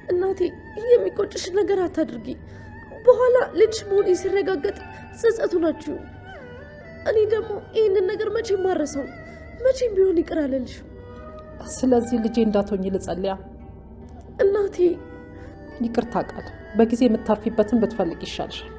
እናቴ የሚቆጭሽ ነገር አታድርጊ። በኋላ ልጅሽ መሆኔ ሲረጋገጥ ጸጸቱ ናችሁ። እኔ ደግሞ ይህንን ነገር መቼም ማረሰው መቼም ቢሆን ይቅር አልልሽም። ስለዚህ ልጄ እንዳትሆኝ ልጸልያ። እናቴ ይቅርታ ቃል በጊዜ የምታርፊበትን ብትፈልግ ይሻልሻል።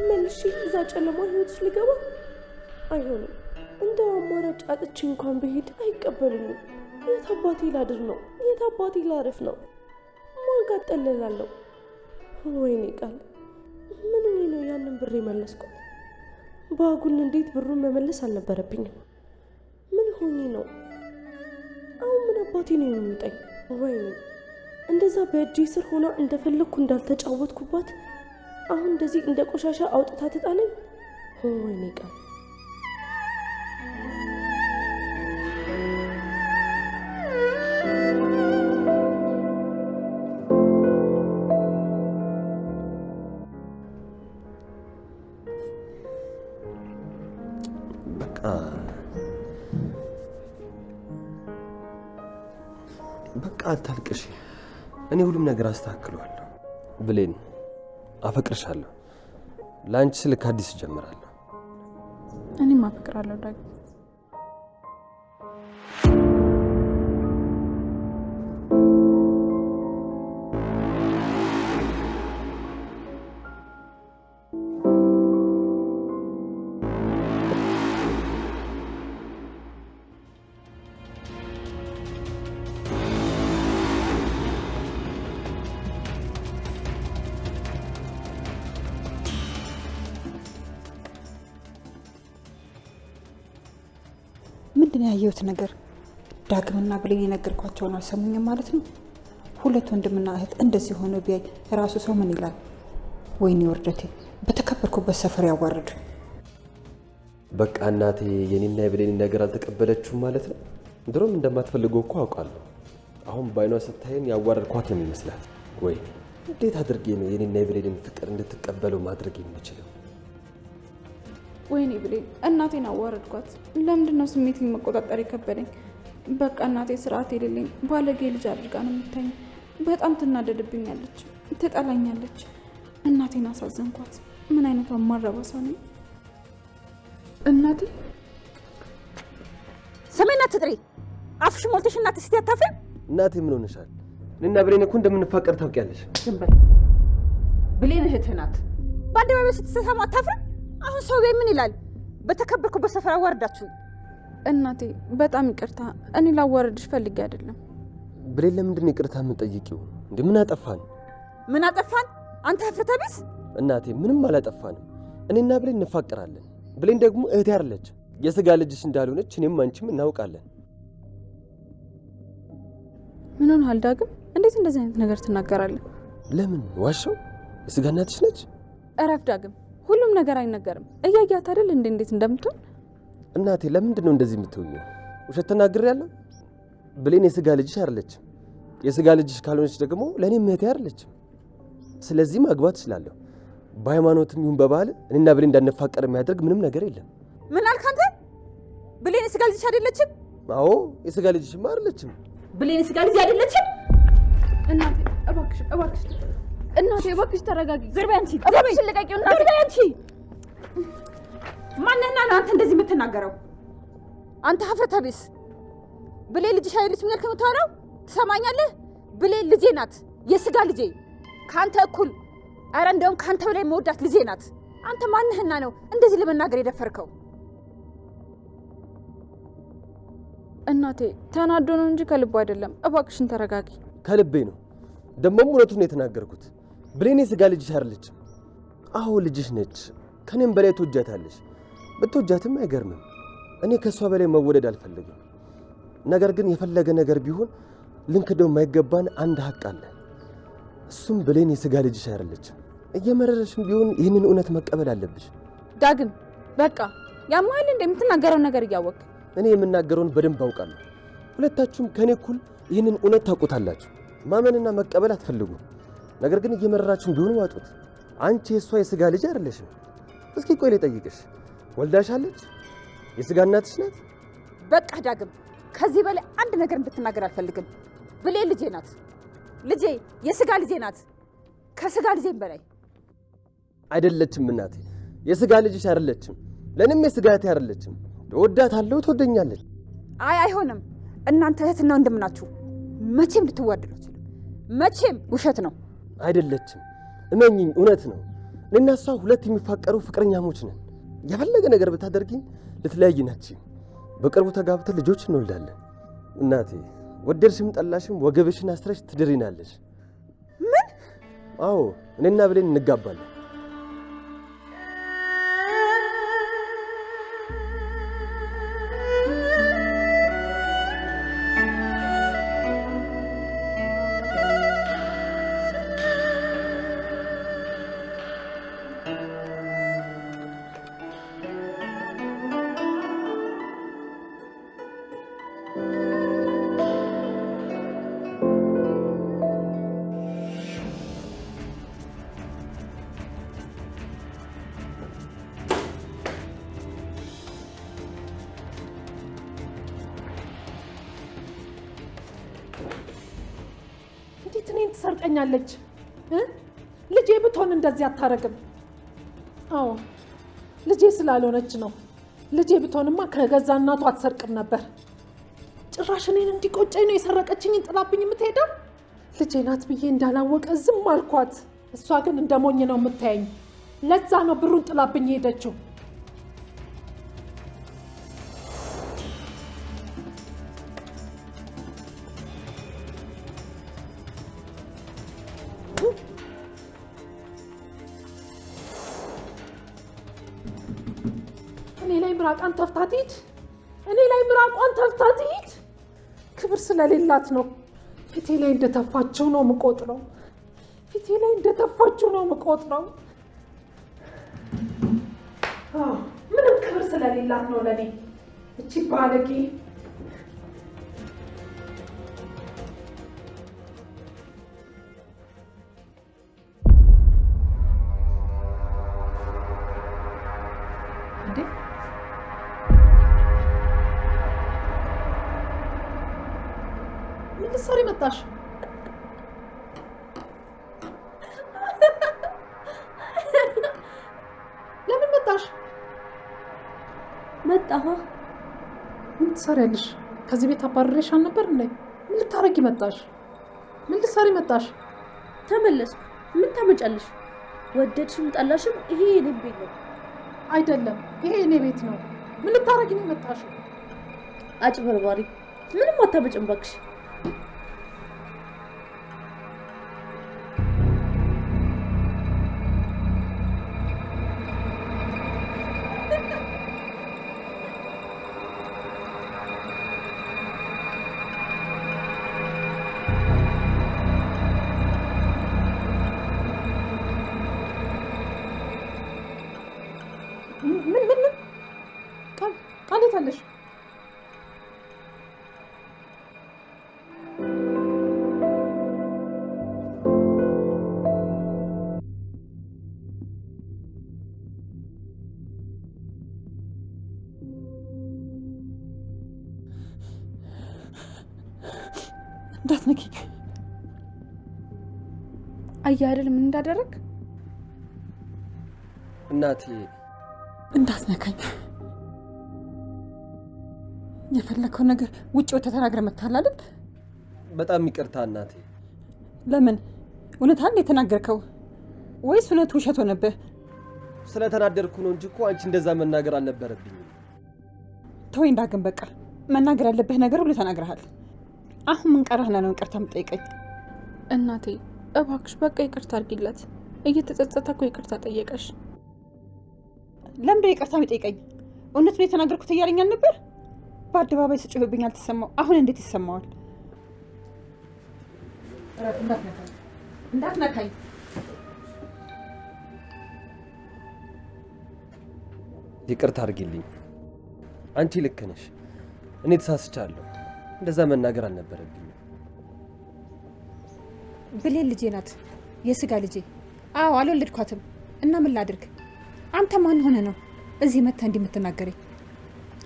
መልሼ እዛ ጨለማ ህይወት ውስጥ ልገባ አይሆንም። እንደው አማራጭ አጥቼ እንኳን ብሄድ አይቀበሉኝም። የት አባቴ ላድር ነው? የት አባቴ ላርፍ ነው? ማን ጋር እጠለላለሁ? ወይኔ ቃል ምን ነው ያንን ብር የመለስኩት? ባጉን እንዴት ብሩን መመለስ አልነበረብኝም? ምን ሆኜ ነው? አሁን ምን አባቴ ነው የሚውጠኝ? ወይኔ እንደዛ በእጄ ስር ሆና እንደፈለግኩ እንዳልተጫወትኩባት አሁን እንደዚህ እንደ ቆሻሻ አውጥታ ትጣለኝ። ወይኔ ቃል በቃ አታልቅሽ። እኔ ሁሉም ነገር አስተካክለዋለሁ። ብሌን አፈቅርሻለሁ። ላንቺ ስል ከአዲስ ጀምራለሁ። እኔም አፈቅራለሁ ዳግም። ምንድን ያየሁት ነገር? ዳግምና ብሌን የነገርኳቸውን አልሰሙኝም ማለት ነው። ሁለት ወንድምና እህት እንደዚህ ሆነ ቢያይ ራሱ ሰው ምን ይላል? ወይኔ ወርደቴ፣ በተከበርኩበት ሰፈር ያዋረዱ። በቃ እናቴ የኔና የብሌን ነገር አልተቀበለችውም ማለት ነው። ድሮም እንደማትፈልገው እኮ አውቃለሁ። አሁን ባይኗ ስታየን ያዋረድኳት ነው የሚመስላት። ወይ እንዴት አድርጌ ነው የኔና የብሌንን ፍቅር እንድትቀበለው ማድረግ የምችለው? ወይኔ ብሌን፣ እናቴን አዋረድኳት። ለምንድን ነው ስሜቴን መቆጣጠር የከበደኝ? በቃ እናቴ ስርዓት የሌለኝ ባለጌ ልጅ አድርጋ ነው የምታኝ። በጣም ትናደድብኛለች፣ ትጠላኛለች። እናቴን አሳዘንኳት። ምን አይነቱ አማረባ ሰው ነኝ? እናቴ ሰሜና ትጥሪ አፍሽ ሞልተሽ እናቴ እስቲ አታፍሪም? እናቴ ምን ሆነሻል? እኔና ብሌን እኮ እንደምንፋቀር ታውቂያለሽ። ዝም በይ። ብሌን እህትህ ናት። በአደባባይ ስትሰማ አታፍሪም? አሁን ሰው ምን ይላል? በተከበርኩበት ሰፈር አዋርዳችሁ። እናቴ በጣም ይቅርታ፣ እኔ ላዋረድሽ ፈልጌ አይደለም። ብሌን ለምንድን ነው ይቅርታ የምጠይቂው? እንዴ ምን አጠፋን? ምን አጠፋን? አንተ ሀፍረተ ቢስ። እናቴ ምንም አላጠፋንም። እኔና ብሌን እንፋቀራለን። ብሌን ደግሞ እህቴ አይደለች፣ የስጋ ልጅሽ እንዳልሆነች እኔም አንቺም እናውቃለን። ምን ሆነሃል ዳግም? እንዴት እንደዚህ አይነት ነገር ትናገራለህ? ለምን ዋሻው? የስጋ እናትሽ ነች። እረፍ ዳግም፣ ሁሉም ነገር አይነገርም። እያያት አይደል እንዴት እንደምትሆን። እናቴ ለምንድን ነው እንደዚህ የምትሆኚው? ውሸት ተናግሬያለሁ? ብሌን የስጋ ልጅሽ አይደለችም። የስጋ ልጅሽ ካልሆነች ደግሞ ለእኔም እህቴ አይደለችም። ስለዚህ ማግባት እችላለሁ። በሃይማኖትም ይሁን በባህል እኔና ብሌን እንዳንፋቀር የሚያደርግ ምንም ነገር የለም። ምን አልክ አንተ? ብሌን የስጋ ልጅሽ አይደለችም? አዎ የስጋ ልጅሽማ አይደለችም። ብሌን የስጋ ልጅ አይደለችም? እናቴ እባክሽ እናቴ እባክሽ ተረጋጊ። ዝም በይ አንቺ። እባክሽ ልቀቂው እናቴ። ዝም በይ አንቺ። ማንህና ነው አንተ እንደዚህ የምትናገረው? አንተ ሀፍረተ ቢስ። ብሌን ልጅሽ አይደለችም ያልከው የምታወራው? ትሰማኛለህ? ብሌን ልጄ ናት፣ የስጋ ልጄ፣ ከአንተ እኩል። ኧረ እንደውም ከአንተ በላይ መወዳት ልጄ ናት። አንተ ማንህና ነው እንደዚህ ለመናገር የደፈርከው? እናቴ ተናዶ ነው እንጂ ከልቡ አይደለም። እባክሽን ተረጋጊ። ከልቤ ነው። ደግሞም እውነቱን ነው የተናገርኩት። ብሌን የስጋ ልጅሽ አይደለችም። አዎ ልጅሽ ነች። ከኔም በላይ ትወጃታለሽ። ብትወጃትም አይገርምም። እኔ ከሷ በላይ መወደድ አልፈልግም። ነገር ግን የፈለገ ነገር ቢሆን ልንክደው የማይገባን አንድ ሀቅ አለ። እሱም ብሌን የስጋ ልጅሽ አይደለችም። እየመረረሽም ቢሆን ይህንን እውነት መቀበል አለብሽ። ዳግም በቃ ያማል እንደምትናገረው ነገር እያወቅ እኔ የምናገረውን በደንብ አውቃለሁ። ሁለታችሁም ከኔ እኩል ይህንን እውነት ታውቁታላችሁ። ማመንና መቀበል አትፈልጉ። ነገር ግን እየመረራችሁም ቢሆን ዋጡት። አንቺ የእሷ የስጋ ልጅ አይደለሽም። እስኪ ቆይ ልጠይቅሽ፣ ወልዳሻለች? የስጋ እናትሽ ናት? በቃ ዳግም ከዚህ በላይ አንድ ነገር እንድትናገር አልፈልግም። ብሌን ልጄ ናት። ልጄ የስጋ ልጄ ናት። ከስጋ ልጄም በላይ አይደለችም እናቴ። የስጋ ልጅሽ አይደለችም። ለእኔም የስጋ እህቴ አይደለችም። እወዳታለሁ፣ ትወደኛለች። አይሆንም። እናንተ እህትና ወንድም ናችሁ። መቼም ልትዋደዱ አትችሉም። መቼም ውሸት ነው። አይደለችም፣ እመኝኝ፣ እውነት ነው። እኔና እሷ ሁለት የሚፋቀሩ ፍቅረኛሞች ነን። የፈለገ ነገር ብታደርጊኝ ልትለያይን አትችይም። በቅርቡ ተጋብተን ልጆች እንወልዳለን። እናቴ ወደድሽም ጠላሽም ወገብሽን አስረሽ ትድሪናለሽ። ምን? አዎ፣ እኔና ብሌን እንጋባለን። እኔን ትሰርቀኛለች? ልጄ ብትሆን እንደዚህ አታረግም። አዎ ልጄ ስላልሆነች ነው። ልጄ ብትሆንማ ከገዛ እናቷ አትሰርቅም ነበር። ጭራሽ እኔን እንዲቆጨኝ ነው የሰረቀችኝን ጥላብኝ የምትሄደው። ልጄ ናት ብዬ እንዳላወቀ ዝም አልኳት። እሷ ግን እንደ ሞኝ ነው የምታየኝ። ለዛ ነው ብሩን ጥላብኝ ሄደችው። እኔ ላይ ምራቋን ተፍታት ሂድ። እኔ ላይ ምራቋን ተፍታት ሂድ። ክብር ስለሌላት ነው ፊቴ ላይ እንደተፋችው ነው የምቆጥረው። ፊቴ ላይ እንደተፋችው ነው የምቆጥረው። ምንም ክብር ስለሌላት ነው ለኔ እቺ ባለጌ። ምን ልትሰሪ መጣሽ? ለምን መጣሽ? መጣሁ። ምን ትሰሪያለሽ? ከዚህ ቤት አባረሬሽ አልነበር እንዴ? ምን ልታረጊ መጣሽ? ምን ልትሰሪ መጣሽ? ተመለስኩ። ምን ታመጫለሽ? ወደድሽም ጠላሽም ይሄ የኔ ቤት ነው። አይደለም፣ ይሄ የኔ ቤት ነው። ምን ልታረጊ ነው መጣሽ? አጭበርባሪ! ምንም አታመጭም እባክሽ። ቃል የት አለሽ? እንዳትነኪኝ። አየህ አይደል ምን እንዳደረግ? እናቴ እንዳትነካኝ። የፈለከው ነገር ውጭ ወጥተህ ተናግረህ መጥተሃል አይደል? በጣም ይቅርታ እናቴ። ለምን? እውነት አንድ የተናገርከው ወይስ እውነት ውሸት ሆነብህ? ስለተናደርኩ ነው እንጂ እኮ አንቺ እንደዛ መናገር አልነበረብኝም። ተወኝ ዳግም፣ በቃ መናገር ያለብህ ነገር ሁሉ ተናግረሃል። አሁን ምን ቀረህና ነው ይቅርታ የምጠይቀኝ? እናቴ እባክሽ በቃ ይቅርታ አድርጊለት። እየተጸጸተ እኮ ይቅርታ ጠየቀሽ። ለምንድን ይቅርታ የሚጠይቀኝ? እውነቱን የተናገርኩት እያለኝ አልነበር? በአደባባይ ስጮህብኝ አልተሰማው፣ አሁን እንዴት ይሰማዋል? እንዳትነካኝ። ይቅርታ አድርጊልኝ። አንቺ ልክ ነሽ፣ እኔ ተሳስቻለሁ። እንደዛ መናገር አልነበረብኝም። ብሌን ልጄ ናት፣ የስጋ ልጄ። አዎ አልወለድኳትም። እና ምን ላድርግ? አንተ ማን ሆነ ነው እዚህ መታ እንዲህ የምትናገረኝ?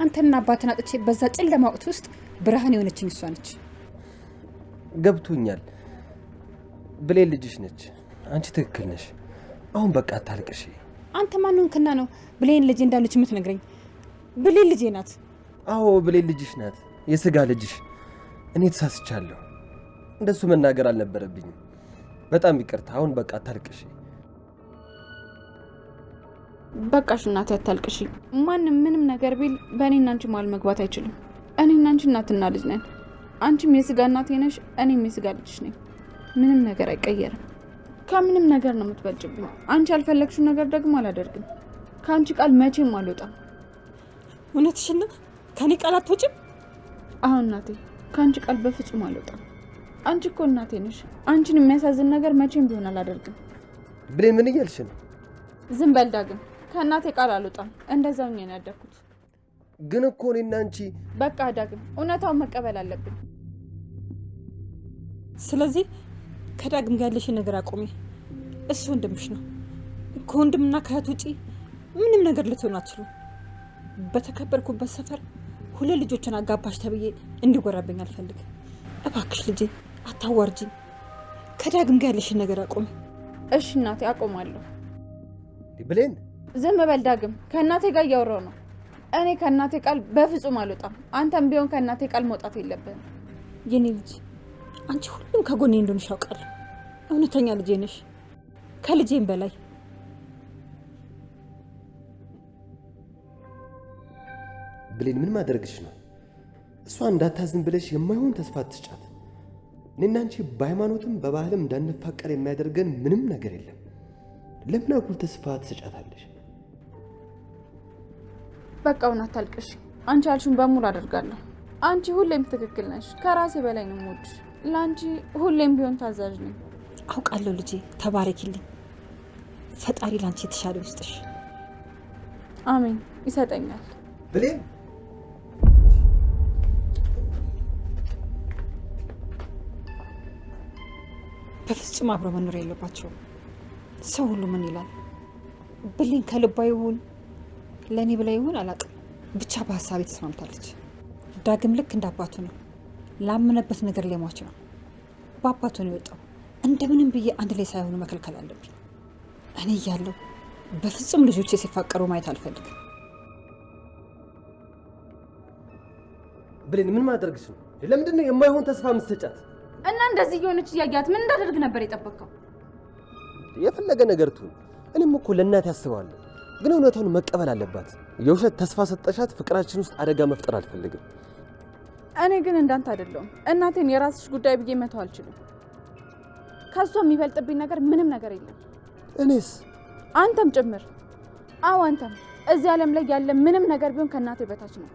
አንተና አባትን አጥቼ በዛ ጨለማ ወቅት ውስጥ ብርሃን የሆነችኝ እሷ ነች። ገብቶኛል። ብሌን ልጅሽ ነች። አንቺ ትክክል ነሽ። አሁን በቃ አታልቅሽ። አንተ ማን ሆንክና ነው ብሌን ልጄ እንዳለች የምትነግረኝ? ብሌን ልጄ ናት። አዎ ብሌን ልጅሽ ናት፣ የስጋ ልጅሽ። እኔ ተሳስቻለሁ። እንደሱ መናገር አልነበረብኝም። በጣም ይቅርታ። አሁን በቃ አታልቅሽ። በቃሽ እናቴ አታልቅሽ። ማንም ምንም ነገር ቢል በእኔና አንቺ መሀል መግባት አይችልም። እኔና አንቺ እናትና ልጅ ነን። አንቺም የስጋ እናቴ ነሽ፣ እኔም የስጋ ልጅሽ ነኝ። ምንም ነገር አይቀየርም። ከምንም ነገር ነው የምትበልጭብኝ። አንቺ ያልፈለግሽው ነገር ደግሞ አላደርግም። ከአንቺ ቃል መቼም አልወጣም። እውነትሽን ነው? ከኔ ቃል አትወጪም? አሁን እናቴ ከአንቺ ቃል በፍጹም አልወጣም። አንቺ እኮ እናቴ ነሽ። አንቺን የሚያሳዝን ነገር መቼም ቢሆን አላደርግም። ብሌን ምን እያልሽ ነው? ዝም በል ዳግም። ከእናቴ ቃል አልወጣም። እንደዛው ነው ያደኩት። ግን እኮ እኔና አንቺ በቃ ዳግም፣ እውነታውን መቀበል አለብን። ስለዚህ ከዳግም ጋር ያለሽን ነገር አቁሚ። እሱ ወንድምሽ ነው። ከወንድምና ከእህት ውጪ ምንም ነገር ልትሆን አትችሉም። በተከበርኩበት ሰፈር 2 ልጆችን አጋባሽ ተብዬ እንዲጎራብኝ አልፈልግም። እባክሽ ልጄ አታዋርጂኝ። ከዳግም ጋር ያለሽን ነገር አቁሚ። እሺ እናቴ አቆማለሁ። ብሌን ዝም በል ዳግም። ከእናቴ ጋር እያወራሁ ነው። እኔ ከእናቴ ቃል በፍጹም አልወጣም። አንተም ቢሆን ከእናቴ ቃል መውጣት የለብህም። የኔ ልጅ አንቺ ሁሉም ከጎኔ እንደሆንሽ ያውቃለሁ። እውነተኛ ልጄ ነሽ፣ ከልጄም በላይ። ብሌን ምን ማድረግሽ ነው? እሷ እንዳታዝን ብለሽ የማይሆን ተስፋ አትስጫት። እኔና አንቺ በሃይማኖትም በባህልም እንዳንፋቀር የሚያደርገን ምንም ነገር የለም። ለምን አጉል ተስፋ ትሰጫታለሽ? በቃ እውነት አታልቅሽ። አንቺ ያልሽውን በሙሉ አደርጋለሁ። አንቺ ሁሌም ትክክል ነሽ። ከራሴ በላይ ነው የምወድሽ። ለአንቺ ሁሌም ቢሆን ታዛዥ ነኝ። አውቃለሁ ልጄ፣ ተባረኪልኝ። ፈጣሪ ለአንቺ የተሻለ ውስጥሽ። አሜን። ይሰጠኛል። ብሌን በፍጹም አብሮ መኖር የለባቸውም። ሰው ሁሉ ምን ይላል? ብሌን ከልባ ይሁን ለእኔ ብላ ይሁን አላውቅም፣ ብቻ በሀሳቤ ተስማምታለች። ዳግም ልክ እንደ አባቱ ነው። ላመነበት ነገር ላይ ሟች ነው። በአባቱ ነው የወጣው። እንደምንም ብዬ አንድ ላይ ሳይሆኑ መከልከል አለብኝ። እኔ እያለሁ በፍጹም ልጆቼ ሲፋቀሩ ማየት አልፈልግም። ብሌን ምን ማድረግሽ ነው? ለምንድን ነው የማይሆን ተስፋ የምትሰጫት? እና እንደዚህ የሆነች እያያት ምን እንዳደርግ ነበር የጠበቀው? የፈለገ ነገር ትሁን፣ እኔም እኮ ለእናቴ ያስባለሁ። ግን እውነታውን መቀበል አለባት። የውሸት ተስፋ ሰጠሻት። ፍቅራችን ውስጥ አደጋ መፍጠር አልፈልግም። እኔ ግን እንዳንተ አይደለሁም። እናቴን የራስሽ ጉዳይ ብዬ መተው አልችልም። ከሷ የሚበልጥብኝ ነገር ምንም ነገር የለም። እኔስ? አንተም ጭምር። አዎ አንተም። እዚህ ዓለም ላይ ያለ ምንም ነገር ቢሆን ከእናቴ በታች ነው።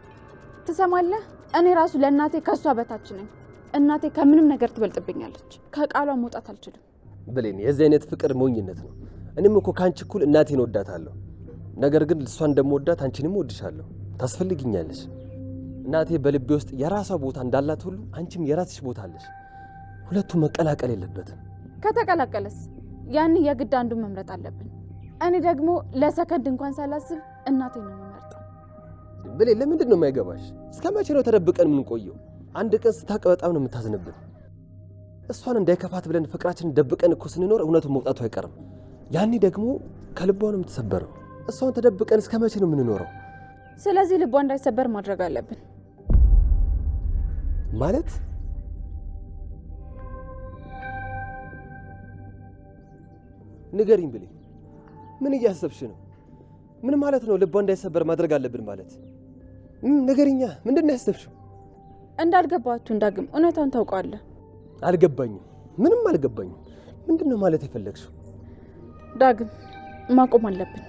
ትሰማለህ? እኔ ራሱ ለእናቴ ከሷ በታች ነኝ። እናቴ ከምንም ነገር ትበልጥብኛለች። ከቃሏ መውጣት አልችልም። ብሌን፣ የዚህ አይነት ፍቅር ሞኝነት ነው። እኔም እኮ ከአንቺ እኩል እናቴን ወዳታለሁ። ነገር ግን እሷን እንደምወዳት አንቺንም ወድሻለሁ። ታስፈልጊኛለሽ። እናቴ በልቤ ውስጥ የራሷ ቦታ እንዳላት ሁሉ አንቺም የራስሽ ቦታ አለሽ። ሁለቱም መቀላቀል የለበትም። ከተቀላቀለስ ያን የግድ አንዱን መምረጥ አለብን። እኔ ደግሞ ለሰከንድ እንኳን ሳላስብ እናቴን ነው የምመርጠው። ብሌን፣ ለምንድን ነው የማይገባሽ? እስከ መቼ ነው ተደብቀን የምንቆየው? አንድ ቀን ስታውቅ በጣም ነው የምታዝንብን። እሷን እንዳይከፋት ብለን ፍቅራችንን ደብቀን እኮ ስንኖር እውነቱን መውጣቱ አይቀርም። ያኔ ደግሞ ከልቧ ነው የምትሰበረው። እሷን ተደብቀን እስከ መቼ ነው የምንኖረው? ስለዚህ ልቧ እንዳይሰበር ማድረግ አለብን። ማለት ንገሪኝ ብሌን፣ ምን እያሰብሽ ነው? ምን ማለት ነው ልቧ እንዳይሰበር ማድረግ አለብን ማለት? ንገሪኛ፣ ምንድን ነው ያሰብሽው? እንዳልገባችሁ እንዳግም እውነታውን ታውቀዋለህ። አልገባኝም፣ ምንም አልገባኝም። ምንድን ነው ማለት የፈለግሽው? ዳግም ማቆም አለብን።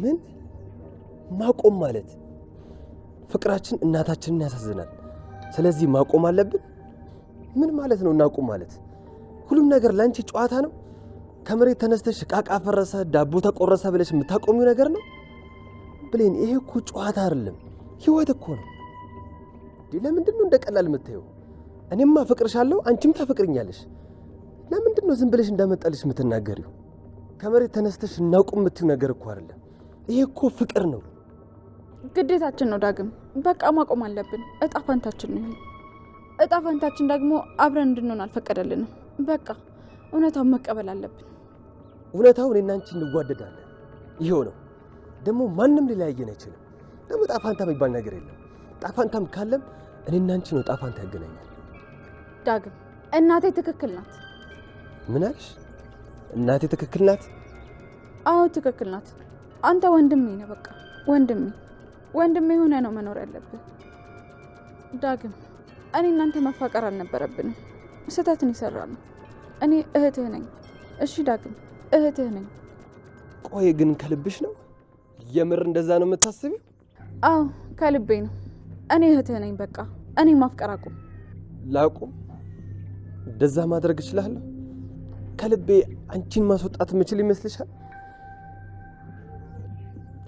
ምን ማቆም ማለት? ፍቅራችን እናታችንን ያሳዝናል። ስለዚህ ማቆም አለብን? ምን ማለት ነው እናቁም ማለት? ሁሉም ነገር ላንቺ ጨዋታ ነው? ከመሬት ተነስተሽ ቃቃ ፈረሰ ዳቦ ተቆረሰ ብለሽ የምታቆሚው ነገር ነው? ብሌን ይሄ እኮ ጨዋታ አይደለም፣ ህይወት እኮ ነው። ለምንድን ነው እንደ ቀላል የምታየው? እኔማ አፈቅርሻለሁ፣ አንቺም ታፈቅርኛለሽ። ለምንድን ነው ዝም ብለሽ እንዳመጣልሽ የምትናገሪው? ከመሬት ተነስተሽ እናውቁም የምትይው ነገር እኮ አይደለም። ይሄ እኮ ፍቅር ነው። ግዴታችን ነው ዳግም። በቃ ማቆም አለብን። እጣ ፈንታችን ነው። እጣ ፈንታችን ደግሞ አብረን እንድንሆን አልፈቀደልንም። በቃ እውነታውን መቀበል አለብን። እውነታው እኔና አንቺ እንዋደዳለን። ይሄው ነው ደግሞ ማንም ሊለያየን አይችልም። ደግሞ እጣ ፈንታ የሚባል ነገር የለም። እጣ ፈንታም ካለም እኔና አንቺ ነው እጣ ፈንታ ያገናኛል። ዳግም እናቴ ትክክል ናት። ምን አልሽ? እናቴ ትክክል ናት? አዎ ትክክል ናት። አንተ ወንድሜ ነህ። በቃ ወንድሜ ሆነ ነው መኖር ያለብህ። ዳግም እኔ እናንተ መፋቀር አልነበረብንም። ስህተትን ይሰራል። እኔ እህትህ ነኝ። እሺ ዳግም እህትህ ነኝ። ቆይ ግን ከልብሽ ነው? የምር እንደዛ ነው የምታስቢው? አዎ ከልቤ ነው። እኔ እህትህ ነኝ። በቃ እኔ ማፍቀር አቁም። ላቁም? እንደዛ ማድረግ እችላለሁ? ከልቤ አንቺን ማስወጣት የምችል ይመስልሻል?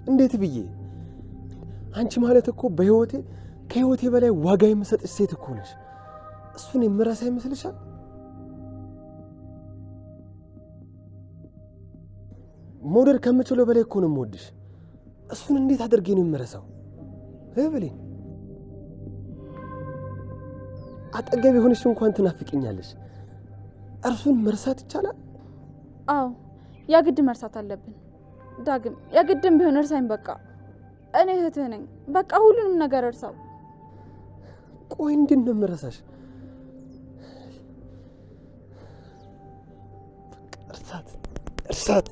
እንዴት ብዬ? አንቺ ማለት እኮ በህይወቴ ከህይወቴ በላይ ዋጋ የምሰጥሽ ሴት እኮ ነሽ። እሱን የምረሳ ይመስልሻል? መውደድ ከምችለው በላይ እኮ ነው የምወድሽ። እሱን እንዴት አድርጌ ነው የምረሳው? ብሌን አጠገብ የሆነሽ እንኳን ትናፍቅኛለሽ። እርሱን መርሳት ይቻላል? አዎ የግድ መርሳት አለብን ዳግም። የግድም ቢሆን እርሳኝ። በቃ እኔ እህትህ ነኝ። በቃ ሁሉንም ነገር እርሳው። ቆይ እንዴት ነው የምረሳሽ? እርሳት።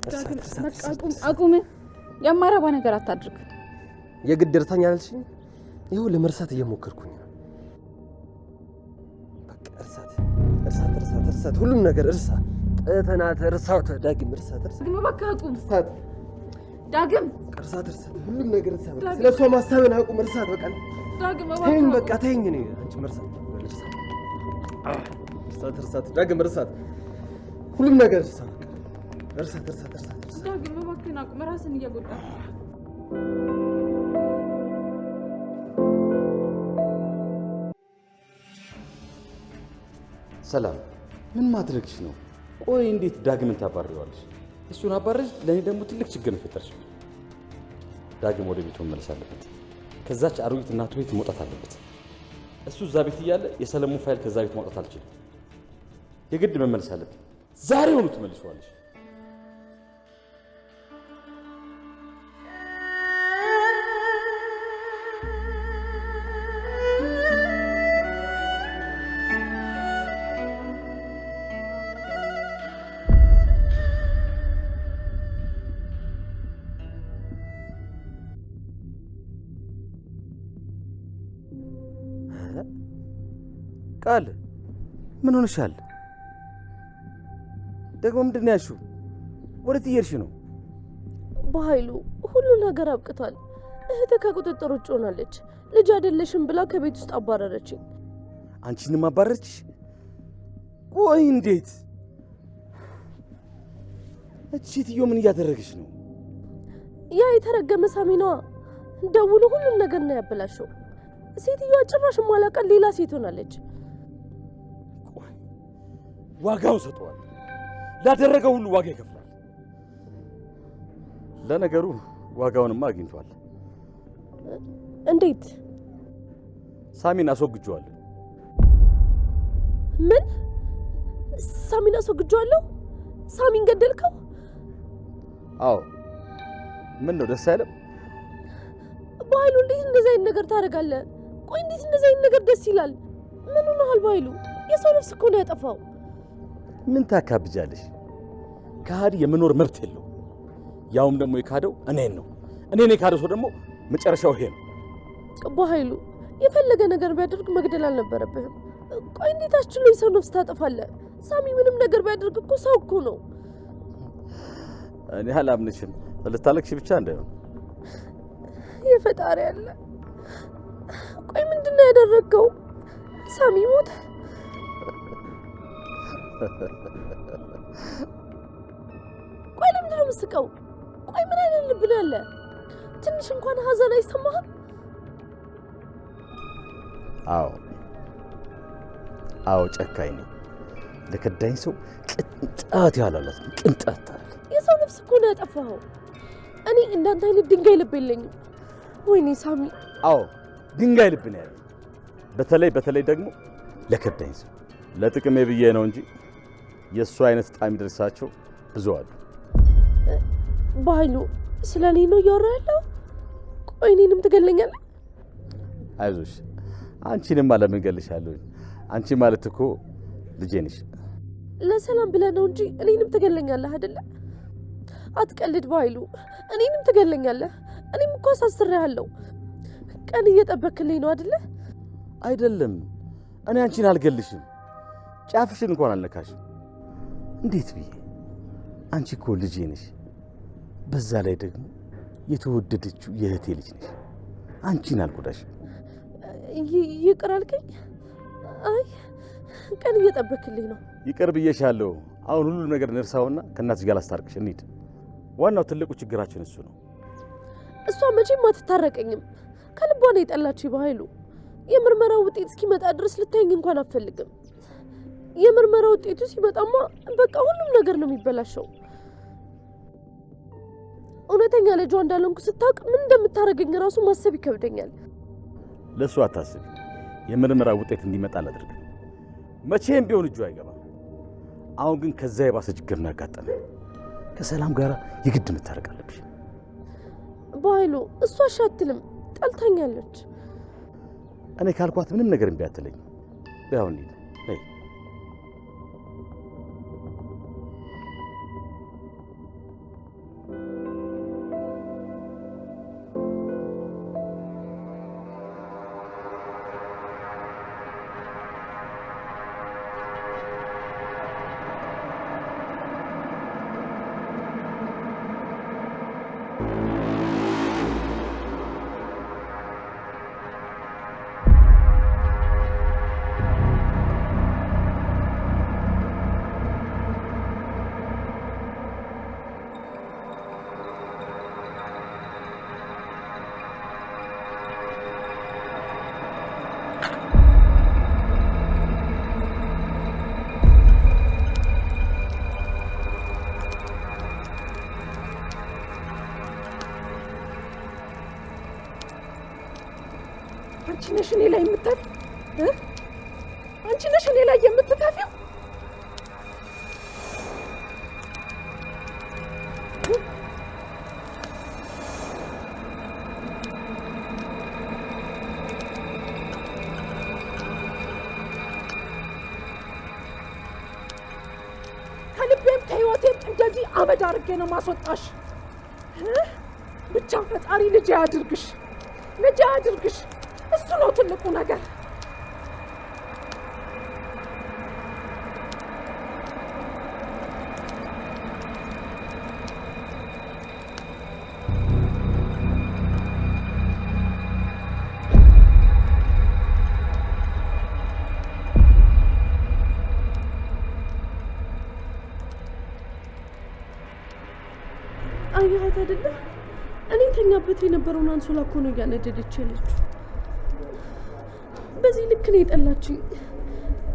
ዳግም በቃ አቁም። የማይረባ ነገር አታድርግ። የግድ እርሳኝ አልሽኝ? ይኸው ለመርሳት እየሞከርኩኝ ነው። በቃ እርሳት፣ ሁሉም ነገር እርሳ። ጥተናት እርሳው። ዳግም እርሳት። ዳግም በቃ አቁም። ዳግም እርሳት፣ ሁሉም ነገር እርሳ። ስለሷ ማሰብን አቁም። እርሳት በቃ ዳግም ተይኝ፣ በቃ ተይኝ። እኔ አንቺ እርሳት፣ ዳግም እርሳት፣ ሁሉም ነገር እርሳ። እርሳት። ዳግም እባክህን አቁም። ራስን እየጎዳ ሰላም፣ ምን ማድረግሽ ነው? ቆይ እንዴት ዳግምን ታባሪዋለሽ? እሱን አባረሽ፣ ለእኔ ደግሞ ትልቅ ችግር ፈጠርሽ። ዳግም ወደ ቤቱ መመለስ አለበት። ከዛች አሮጊት እናቱ ቤት መውጣት አለበት። እሱ እዛ ቤት እያለ የሰለሞን ፋይል ከዛ ቤት ማውጣት አልችልም። የግድ መመለስ አለበት። ዛሬውኑ ትመልሺዋለሽ። ቃል ምን ሆነሻል? ደግሞ ምንድን ነው ያልሽው? ወዴት እየሄድሽ ነው? በኃይሉ ሁሉ ነገር አብቅቷል። እህትህ ከቁጥጥር ውጭ ሆናለች። ልጅ አይደለሽም ብላ ከቤት ውስጥ አባረረችኝ። አንቺንም አባረረችሽ? ቆይ እንዴት? እቺ ሴትዮ ምን እያደረገች ነው? ያ የተረገመ ሳሚናዋ ደውሎ ሁሉም ነገር ነው ያበላሸው። ሴትዮዋ ጭራሽ ማላውቃት ሌላ ሴት ሆናለች። ዋጋው ሰጠዋል። ላደረገው ሁሉ ዋጋ ይከፍላል። ለነገሩ ዋጋውንማ አግኝቷል። እንዴት? ሳሚን አስወግጄዋለሁ። ምን? ሳሚን አስወግጄዋለሁ? ሳሚን ገደልከው? አዎ። ምን ነው ደስ አይልም? በኃይሉ እንዴት እንደዚህ አይነት ነገር ታደርጋለህ? ቆይ እንዴት እንደዚህ አይነት ነገር ደስ ይላል? ምን ሆነሃል በኃይሉ? የሰው ነፍስ እኮ ነው ያጠፋው። ምን ታካብጃለሽ? ከሃዲ የመኖር መብት የለው። ያውም ደግሞ የካደው እኔን ነው። እኔን የካደው ሰው ደግሞ መጨረሻው ይሄ ነው። በኃይሉ የፈለገ ነገር ቢያደርግ መግደል አልነበረብህም። ቆይ እንዴት አስችሎ የሰው ነፍስ ታጠፋለህ? ሳሚ ምንም ነገር ቢያደርግ እኮ ሰው እኮ ነው። እኔ አላምንሽም። ልታለቅሽ ብቻ እንዳይሆን። የፈጣሪ ያለ ቆይ ምንድን ነው ያደረግከው? ሳሚ ሞተ። ቆይ ለምንድን ነው የምትስቀው? ቆይ ምን አይነት ልብ ነው ያለ? ትንሽ እንኳን ሀዘን አይሰማህም? አዎ ጨካኝ ነኝ። ለከዳኝ ሰው ቅንጣት ያላላት ቅንጣት አለ። የሰው ነፍስ እኮ ነው ያጠፋኸው። እኔ እንዳንተ አይነት ድንጋይ ልብ የለኝም። ወይኔ ሳሚ። አዎ ድንጋይ ልብ ነው ያለኝ። በተለይ ደግሞ ለከዳኝ ሰው። ለጥቅሜ ብዬ ነው እንጂ የእሱ አይነት ጣም ይደርሳቸው ብዙ አሉ። በኃይሉ ስለ እኔ ነው እያወራ ያለው? ቆይ እኔንም ትገለኛለህ? አይዞሽ፣ አንቺንም ለምን እገልሻለሁ? አንቺ ማለት እኮ ልጄ ነሽ። ለሰላም ብለህ ነው እንጂ እኔንም ትገለኛለህ አይደለ? አትቀልድ በኃይሉ፣ እኔንም ትገለኛለህ። እኔም እኮ አሳስሬሃለሁ። ቀን እየጠበክልኝ ነው አይደለ? አይደለም፣ እኔ አንቺን አልገልሽም። ጫፍሽን እንኳን አልነካሽም። እንዴት ብዬ? አንቺ እኮ ልጄ ነሽ። በዛ ላይ ደግሞ የተወደደችው የእህቴ ልጅ ነሽ። አንቺን አልጎዳሽም። ይቅር አልከኝ? አይ ቀን እየጠበክልኝ ነው። ይቅር ብዬሻለሁ። አሁን ሁሉ ነገር እንርሳውና ከእናትሽ ጋር ላስታርቅሽ እንሂድ። ዋናው ትልቁ ችግራችን እሱ ነው። እሷ መቼም አትታረቀኝም። ከልቧ ነው የጠላችኝ በኃይሉ። የምርመራው ውጤት እስኪመጣ ድረስ ልታየኝ እንኳን አትፈልግም። የምርመራ ውጤቱ ሲመጣማ በቃ ሁሉም ነገር ነው የሚበላሸው። እውነተኛ ልጇ እንዳልሆንኩ ስታውቅ ምን እንደምታደርገኝ ራሱ ማሰብ ይከብደኛል። ለእሱ አታስቢ። የምርመራ ውጤት እንዲመጣ አላደርግም። መቼም ቢሆን እጁ አይገባም። አሁን ግን ከዛ የባሰ ችግር ነው ያጋጠመን። ከሰላም ጋር የግድ መታረቅ አለብሽ። በኃይሉ እሷ እሺ አትልም፣ ጠልታኛለች። እኔ ካልኳት ምንም ነገር እምቢ አትለኝ። ያው እንሂድ ነይ። አንቺ ነሽ እኔ ላይ የምትተፊው? አንቺ ነሽ እኔ ላይ የምትተፊው? ከልቤም ከህይወቴም እንደዚህ አመድ አድርጌ ነው ማስወጣሽ። ብቻ ፈጣሪ ልጅ ያድርግሽ፣ ልጅ ያድርግሽ። እሱ ነው ትልቁ ነገር። አየኋት አይደለ? እኔ ተኛበት የነበረውን አንሶላ እኮ ነው እያነደደች ያለችው። በዚህ ልክ ነው የጠላችኝ።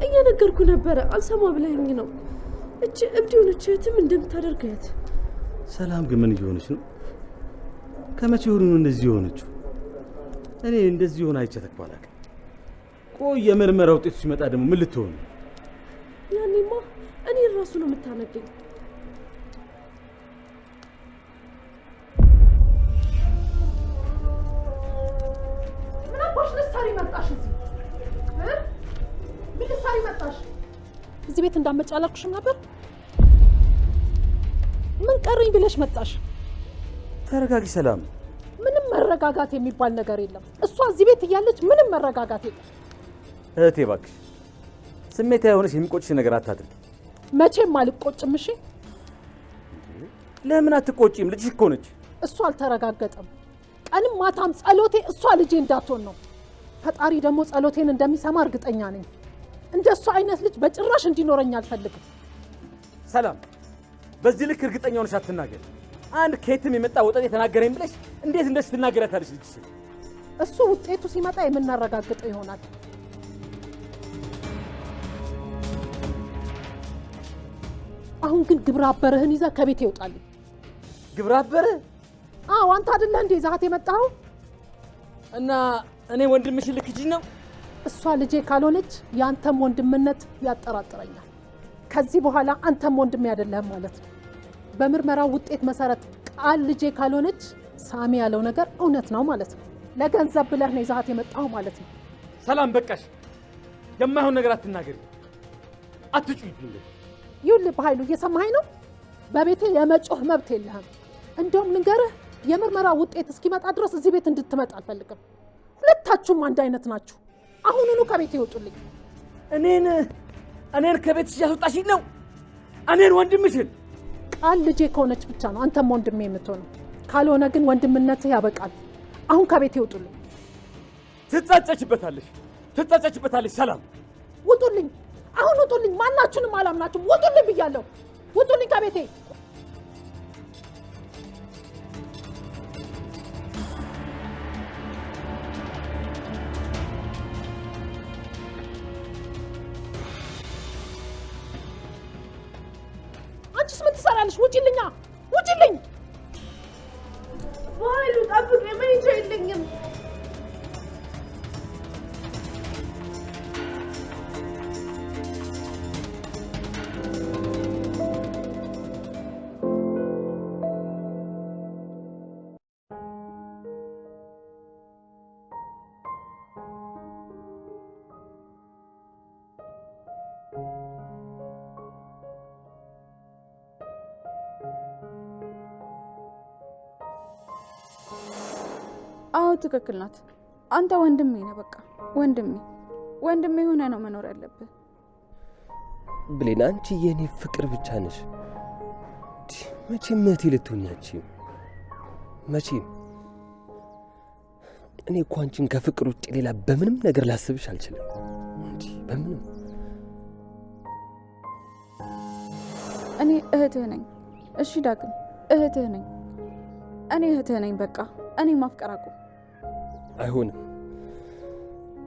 እየነገርኩ ነበረ፣ አልሰማ ብለኸኝ ነው። እቺ እብድ የሆነች እህትም እንደምታደርጋት። ሰላም ግን ምን እየሆነች ነው? ከመቼ ሆኖ ነው እንደዚህ የሆነችው? እኔ እንደዚህ ሆነ አይቼ ተክባላክ። ቆይ የምርመራ ውጤቱ ሲመጣ ደግሞ ምን ልትሆን? ያኔማ እኔ ራሱ ነው የምታነደኝ። ምን አባሽ ልትሰሪ መጣሽ እዚህ? ምን ልትሰሪ መጣሽ? እዚህ ቤት እንዳትመጪ አላልኩሽም ነበር? ምን ቀረኝ ብለሽ መጣሽ? ተረጋጊ ሰላም። ምንም መረጋጋት የሚባል ነገር የለም። እሷ እዚህ ቤት እያለች ምንም መረጋጋት የለም። እህቴ እባክሽ ስሜታዊ ሆነሽ የሚቆጭሽ ነገር አታድርጊ። መቼም አልቆጭም። እሺ ለምን አትቆጪም? ልጅሽ እኮ ነች። እሷ አልተረጋገጠም። ቀንም ማታም ጸሎቴ እሷ ልጄ እንዳትሆን ነው። ፈጣሪ ደግሞ ጸሎቴን እንደሚሰማ እርግጠኛ ነኝ። እንደሱ አይነት ልጅ በጭራሽ እንዲኖረኝ አልፈልግም። ሰላም፣ በዚህ ልክ እርግጠኛ ሆነሽ አትናገር። አንድ ከየትም የመጣ ወጣት የተናገረኝ ብለሽ እንዴት እንደዚህ ትናገራታለሽ? ልጅ እሱ ውጤቱ ሲመጣ የምናረጋግጠው ይሆናል። አሁን ግን ግብረ አበርህን ይዘህ ከቤት ይወጣልኝ። ግብረ አበርህ? አዎ፣ አንተ አይደለህ እንዴ ይዘሃት የመጣኸው? እና እኔ ወንድምሽን ልክጂኝ ነው? እሷ ልጄ ካልሆነች የአንተም ወንድምነት ያጠራጥረኛል። ከዚህ በኋላ አንተም ወንድሜ አይደለህም ማለት ነው። በምርመራው ውጤት መሰረት ቃል ልጄ ካልሆነች ሳሚ ያለው ነገር እውነት ነው ማለት ነው። ለገንዘብ ብለህ ነው ይዘሃት የመጣኸው ማለት ነው። ሰላም በቃሽ። የማይሆን ነገር አትናገሪ፣ አትጩይብኝ። ይኸውልህ በኃይሉ እየሰማኸኝ ነው? በቤቴ የመጮህ መብት የለህም። እንደውም ልንገርህ፣ የምርመራ ውጤት እስኪመጣ ድረስ እዚህ ቤት እንድትመጣ አልፈልግም። ሁለታችሁም አንድ አይነት ናችሁ። አሁኑኑ ከቤት ይወጡልኝ። እኔን ከቤትሽ ያስወጣሽኝ ነው? እኔን ወንድምሽን? ቃል ልጄ ከሆነች ብቻ ነው አንተም ወንድሜ የምትሆነው። ካልሆነ ግን ወንድምነትህ ያበቃል። አሁን ከቤት ይወጡልኝ። ትጸጸችበታለሽ። ሰላም ውጡልኝ! አሁን ውጡልኝ! ማናችሁንም አላምናችሁም። ውጡልኝ ብያለሁ። ውጡልኝ ከቤቴ። አንቺስ ምን ትሰራለሽ? ውጪልኛ! ውጪልኝ! በኃይሉ ጠብቅ፣ መሄጃ የለኝም። አዎ ትክክል ናት። አንተ ወንድሜ ነህ። በቃ ወንድሜ ሆነ ነው መኖር ያለብህ። ብሌን፣ አንቺ የኔ ፍቅር ብቻ ነሽ። መቼም እህቴ ልትሆኛች መቼም። እኔ እኮ አንቺን ከፍቅር ውጭ ሌላ በምንም ነገር ላስብሽ አልችልም። እንጂ በምንም። እኔ እህትህ ነኝ። እሺ ዳግም፣ እህትህ ነኝ። እኔ እህትህ ነኝ። በቃ እኔ ማፍቀር አቁም። አይሆንም።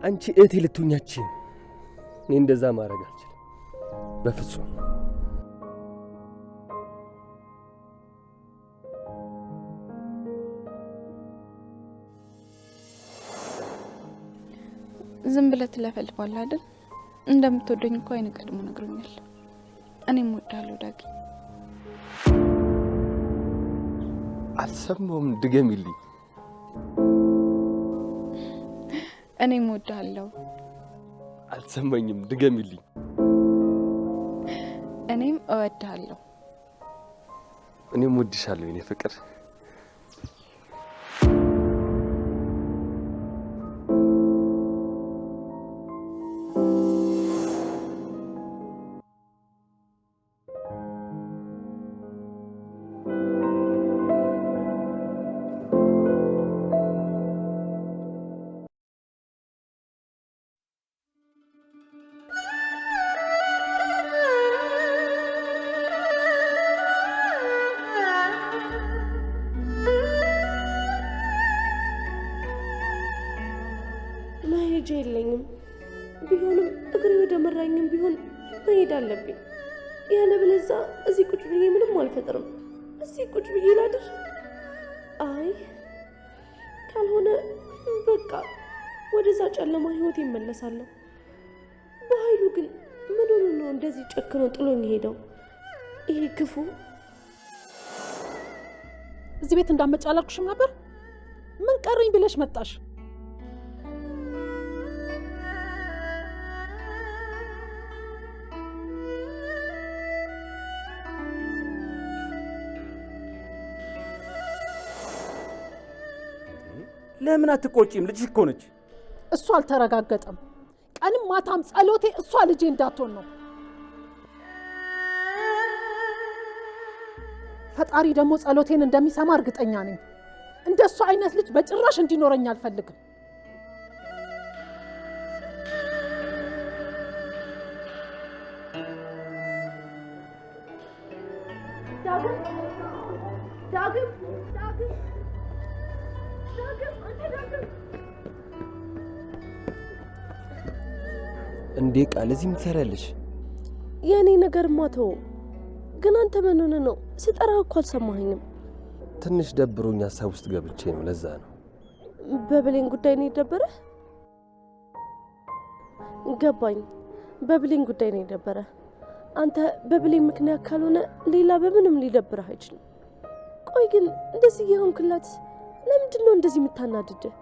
አንቺ እህቴ ልትሆኛች እኔ እንደዛ ማድረግ አልችልም በፍጹም። ዝም ብለህ ትለፈልፋለህ አይደል? እንደምትወደኝ እኮ አይን ቀድሞ ነግሮኛል። እኔም እወድሃለሁ ዳጊ። አልሰማሁም፣ ድገሚልኝ። እኔም እወድሃለሁ። አልሰማኝም፣ ድገሚልኝ። እኔም እወድሃለሁ። እኔም እወድሻለሁ የኔ ፍቅር። መሄጃ የለኝም። ቢሆንም እግሬ ወደ መራኝም ቢሆን መሄድ አለብኝ። ያለበለዚያ እዚህ ቁጭ ብዬ ምንም አልፈጥርም። እዚህ ቁጭ ብዬ ላድር? አይ ካልሆነ በቃ ወደዛ ጨለማ ህይወት ይመለሳለሁ። በኃይሉ ግን ምን ሆኖ ነው እንደዚህ ጨክኖ ጥሎኝ ሄደው? ይሄ ክፉ። እዚህ ቤት እንዳመጭ አላልኩሽም ነበር? ምን ቀረኝ ብለሽ መጣሽ? ለምን አትቆጪም? ልጅሽ እኮ ነች። እሱ አልተረጋገጠም። ቀንም ማታም ጸሎቴ እሷ ልጄ እንዳትሆን ነው። ፈጣሪ ደግሞ ጸሎቴን እንደሚሰማ እርግጠኛ ነኝ። እንደሱ አይነት ልጅ በጭራሽ እንዲኖረኝ አልፈልግም። እንዴ ቃል እዚህ ምን ትሰሪያለሽ? የእኔ ነገር ማተው ግን አንተ ምን ሆነህ ነው? ስጠራህ እኮ አልሰማኸኝም። ትንሽ ደብሮኝ ሀሳብ ውስጥ ገብቼ ነው፣ ለዛ ነው። በብሌን ጉዳይ ነው የደበረህ? ገባኝ። በብሌን ጉዳይ ነው የደበረህ። አንተ በብሌን ምክንያት ካልሆነ ሌላ በምንም ሊደብርህ አይችልም። ቆይ ግን እንደዚህ የሆንክላት ለምንድን ነው እንደዚህ የምታናድድህ?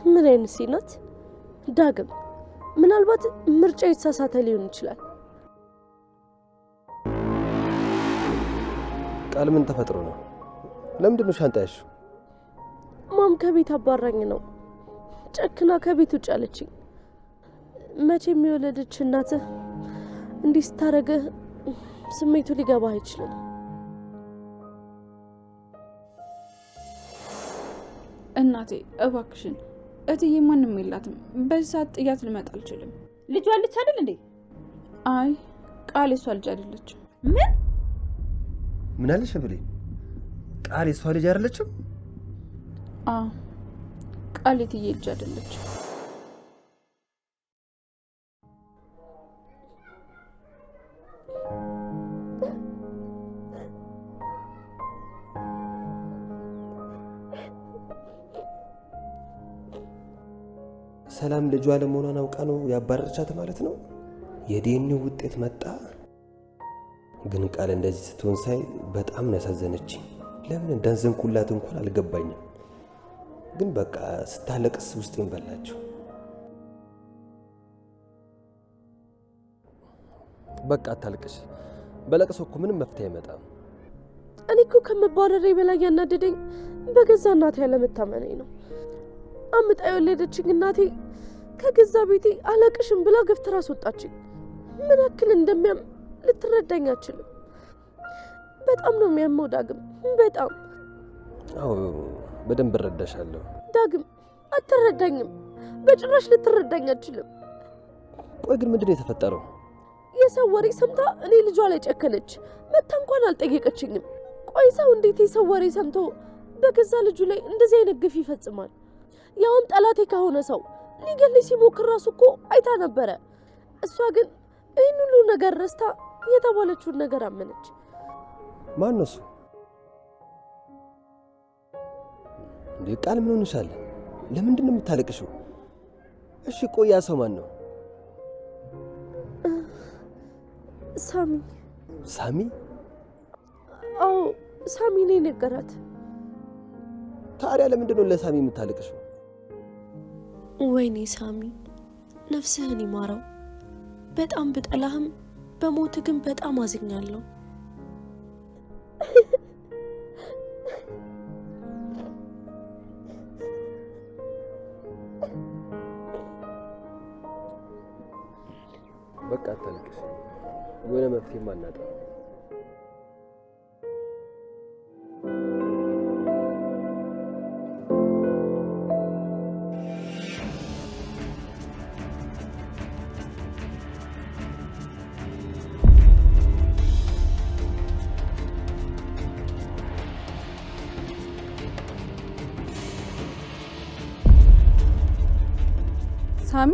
ምን አይነት ሴት ናት? ዳግም ምናልባት ምርጫ የተሳሳተ ሊሆን ይችላል። ቃል ምን ተፈጥሮ ነው? ለምንድን ነው ሻንጣ ያዝሽው? ማም ከቤት አባራኝ ነው። ጨክና ከቤት ውጭ አለችኝ። መቼም የወለደች እናትህ እንዲህ ስታረግህ ስሜቱ ሊገባህ አይችልም። እናቴ እባክሽን፣ እትዬ ማንም የላትም። በዚህ ሰዓት ጥያት ልመጣ አልችልም። ልጇ አለች አይደል እንዴ? አይ ቃል የሷ ልጅ አይደለችም። ምን አለሽ ብሌ? ቃል የሷ ልጅ አይደለችም? ቃል የትዬ ልጅ አይደለችም። ሰላም ልጇ ለመሆኗን አውቃ ነው ያባረረቻት ማለት ነው? የዲኤንኤ ውጤት መጣ። ግን ቃል እንደዚህ ስትሆን ሳይ በጣም ነው ያሳዘነችኝ። ለምን እንዳዘንኩላት እንኳን አልገባኝም። ግን በቃ ስታለቅስ ውስጤን በላቸው። በቃ አታልቅሽ። በለቅሶ እኮ ምንም መፍትሄ አይመጣም። እኔ እኮ ከመባረሬ በላይ ያናደደኝ በገዛ እናቴ ያለመታመነኝ ነው። አምጣ የወለደችኝ እናቴ ከገዛ ቤቴ አለቅሽም ብላ ገፍትራ አስወጣችኝ። ምን ያክል እንደሚያም ልትረዳኝ አትችልም። በጣም ነው የሚያመው ዳግም፣ በጣም። አዎ በደንብ እረዳሻለሁ። ዳግም አትረዳኝም፣ በጭራሽ ልትረዳኝ አትችልም። ቆይ ግን ምንድን ነው የተፈጠረው? የሰው ወሬ ሰምታ እኔ ልጇ ላይ ጨከነች። መታ እንኳን አልጠየቀችኝም። ቆይ ሰው እንዴት የሰው ወሬ ሰምቶ በገዛ ልጁ ላይ እንደዚህ አይነት ግፍ ይፈጽማል? ያውም ጠላቴ ከሆነ ሰው ሊገልኝ ሲሞክር ራሱ እኮ አይታ ነበረ። እሷ ግን ይህን ሁሉ ነገር ረስታ የተባለችውን ነገር አመነች። ማን ነው እሱ? እንዴ ቃል ምን ሆነሻል? ለምንድን ነው የምታለቅሽው? እሺ ቆይ ያ ሰው ማን ነው? ሳሚ። ሳሚ? አዎ ሳሚ ነው የነገራት። ታዲያ ለምንድን ነው ለሳሚ የምታለቅሽው? ወይኔ ሳሚ ነፍስህን ይማረው። በጣም ብጠላህም በሞት ግን በጣም አዝኛለሁ። በቃ አታልቅሽ። የሆነ መፍትሄ ማናጣ። ሳሚ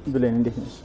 ብሌን እንዴት ነሽ?